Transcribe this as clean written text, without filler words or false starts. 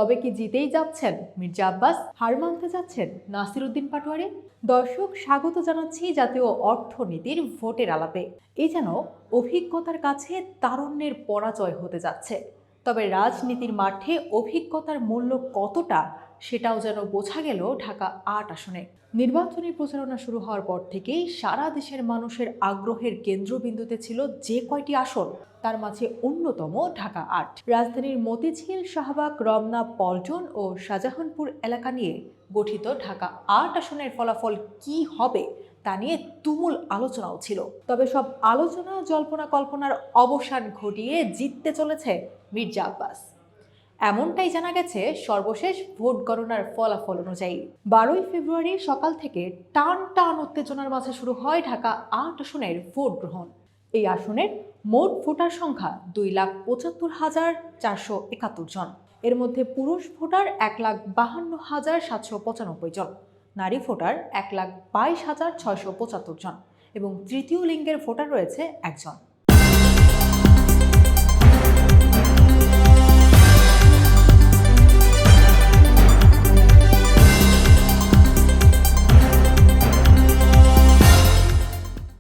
তবে কি জিতেই যাচ্ছেন মির্জা আব্বাস? হার মানতে যাচ্ছেন নাসির উদ্দিন পাটোয়ারি? দর্শক, স্বাগত জানাচ্ছি জাতীয় অর্থনীতির ভোটের আলাপে। এই যেন অভিজ্ঞতার কাছে তারুণ্যের পরাজয় হতে যাচ্ছে। তবে রাজনীতির মাঠে অভিজ্ঞতার মূল্য কতটা সেটাও যেন বোঝা গেল ঢাকা ৮ আসনে। নির্বাচনী প্রচারণা শুরু হওয়ার পর থেকেই সারা দেশের মানুষের আগ্রহের কেন্দ্রবিন্দুতে ছিল যে কয়টি আসন, তার মাঝে অন্যতম ঢাকা ৮। রাজধানীর মতিঝিল, শাহবাগ, রমনা, পল্টন ও শাহজাহানপুর এলাকা নিয়ে গঠিত ঢাকা ৮ আসনের ফলাফল কি হবে তা নিয়ে তুমুল আলোচনাও ছিল। তবে সব আলোচনা জল্পনা কল্পনার অবসান ঘটিয়ে জিততে চলেছে মির্জা আব্বাস। এমনটাই জানা গেছে সর্বশেষ ভোট গণনার ফলাফল অনুযায়ী। ১২ই ফেব্রুয়ারি সকাল থেকে টান টান উত্তেজনার মাঝে শুরু হয় ঢাকা ৮ আসনের ভোট গ্রহণ। এই আসনের মোট ভোটার সংখ্যা ২,৭৫,৪৭১ জন। এর মধ্যে পুরুষ ভোটার ১,৫২,৭৯৫ জন, নারী ভোটার ১,২২,৬৭৫ জন এবং তৃতীয় লিঙ্গের ভোটার রয়েছে একজন।